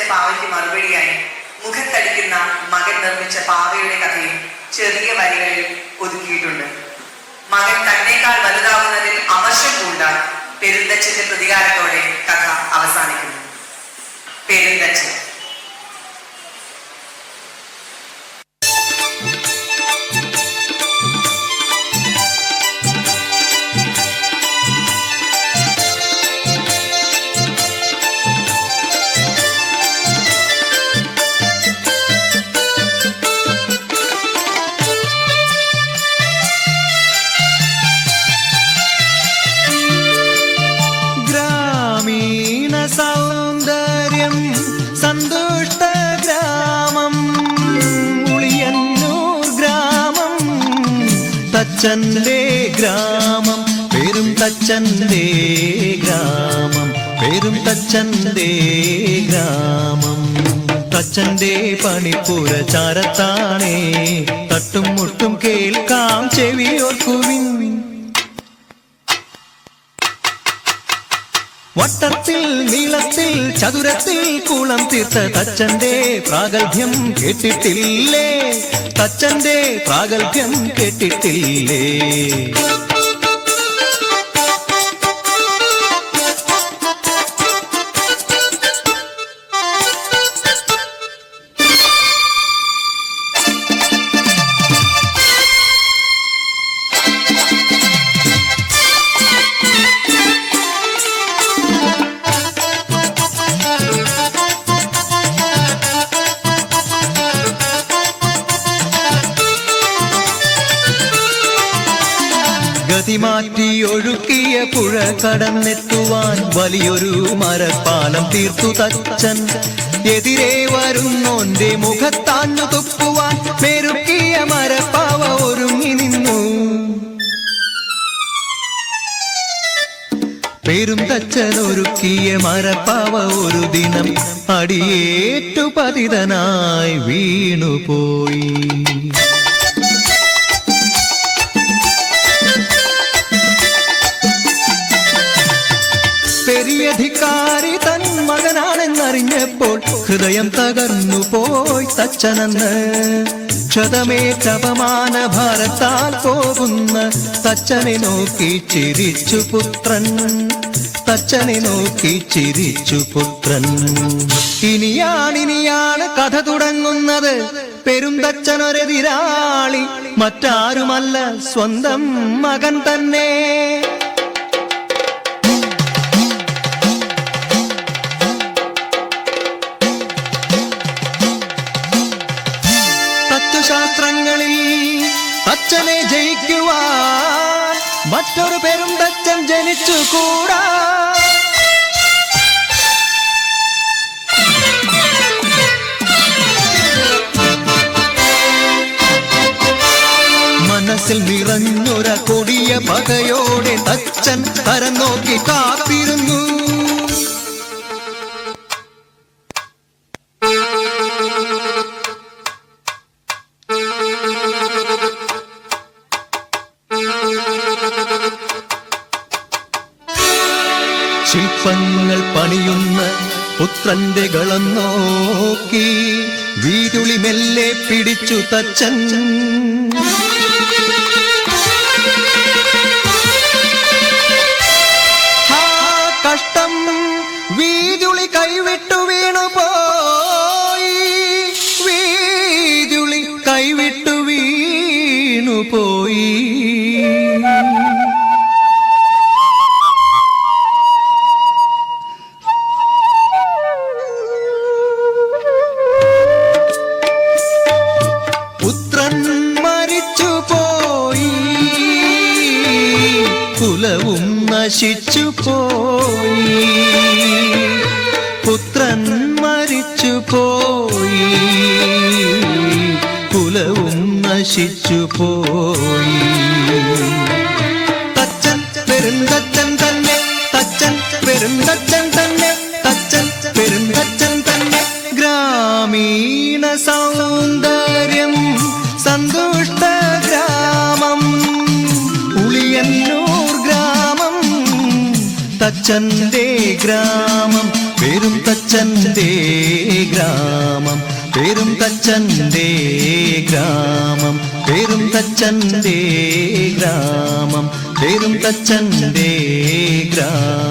പാവയ്ക്ക് മറുപടിയായി മുഖത്തടിക്കുന്ന മകൻ നിർമ്മിച്ച പാവയുടെ കഥയും ചെറിയ വരികളിൽ ഒതുക്കിയിട്ടുണ്ട്. മകൻ തന്നേക്കാൾ വലുതാവുന്നതിൽ അമർഷം പൂണ്ട പെരുന്തച്ഛന്റെ പ്രതികാരത്തോടെ കഥ അവസാനിക്കുന്നു. പെരുന്തച്ഛൻ. സൗന്ദര്യം സന്തുഷ്ട ഗ്രാമം ഉളിയന്നൂർ ഗ്രാമം തച്ചന്റെ ഗ്രാമം പേരും തച്ചന്റെ ഗ്രാമം പേരും തച്ചന്റെ ഗ്രാമം തച്ചന്റെ പണിപ്പുര ചാരത്താണേ തട്ടും മുട്ടും കേൾക്കാം ചെവിയോർക്കുവിൻ വട്ടത്തിൽ നീളത്തിൽ ചതുരത്തിൽ കുളം തീർത്ത തച്ചന്റെ പ്രാഗൽഭ്യം കേട്ടിട്ടില്ലേ തച്ചന്റെ പ്രാഗൽഭ്യം കേട്ടിട്ടില്ലേ മാറ്റി ഒഴുക്കിയ പുഴ കടന്നെത്തുവാൻ വലിയൊരു മരപ്പാലം തീർത്തു തച്ചൻ എതിരെ വരുന്നോന്റെ മുഖത്താഞ്ഞു തുപ്പുവാൻ മെരുക്കിയ മരപ്പാവ ഒരുങ്ങി നിന്നു പേരും തച്ചൻ ഒരുക്കിയ മരപ്പാവ ഒരു ദിനം അടിയേറ്റു പതിതനായി വീണുപോയി പെരിയധികാരി തൻ മകനാണെന്നറിഞ്ഞപ്പോൾ ഹൃദയം തകർന്നു പോയി തച്ചനെന്ന് ക്ഷതമേറ്റ അപമാന ഭാരത്താൽ പോകുന്ന തച്ചനെ നോക്കി ചിരിച്ചു പുത്രൻ തച്ചനെ നോക്കി ചിരിച്ചു പുത്രൻ ഇനിയാണ് കഥ തുടങ്ങുന്നത് പെരുന്തച്ചനൊരെതിരാളി മറ്റാരുമല്ല സ്വന്തം മകൻ തന്നെ ശാസ്ത്രങ്ങളിൽ തച്ചനെ ജയിക്കുവാൻ മറ്റൊരു പെരുന്തച്ചൻ ജനിച്ചുകൂടാ മനസ്സിൽ നിറഞ്ഞൊര കൊടിയ പകയോടെ തച്ചൻ തരം നോക്കി കാത്തിരുന്നു ശില്പങ്ങൾ പണിയുന്ന പുത്രന്റെ ഗളം നോക്കി വീരുളി മെല്ലെ പിടിച്ചു തച്ചൻ കഷ്ടം വീരുളി കൈവിട്ടു വീണുപോയി വീരുളി കൈവിട്ടു വീണുപോയി കുലവും നശിച്ചുപോയി പുത്രൻ മരിച്ചുപോയി കുലവും നശിച്ചുപോയി തച്ചൻ പെരുന്തച്ചൻ തന്നെ തച്ചൻ പെരുന്തച്ചൻ തന്നെ തച്ചൻ പെരുന്തച്ചൻ തന്നെ ഗ്രാമീണ സൗന്ദര്യം സന്തുഷ്ട ഗ്രാമം ഉളിയന്നൂർ ഗ്രാമം തച്ചന്റെ ഗ്രാമം പേരും തച്ചൻ തച്ചന്റെ ഗ്രാമം പേരും തച്ചന്റെ ഗ്രാമം പേരും തച്ചന്റെ ഗ്രാമം പേരും തച്ചന്റെ ഗ്രാമം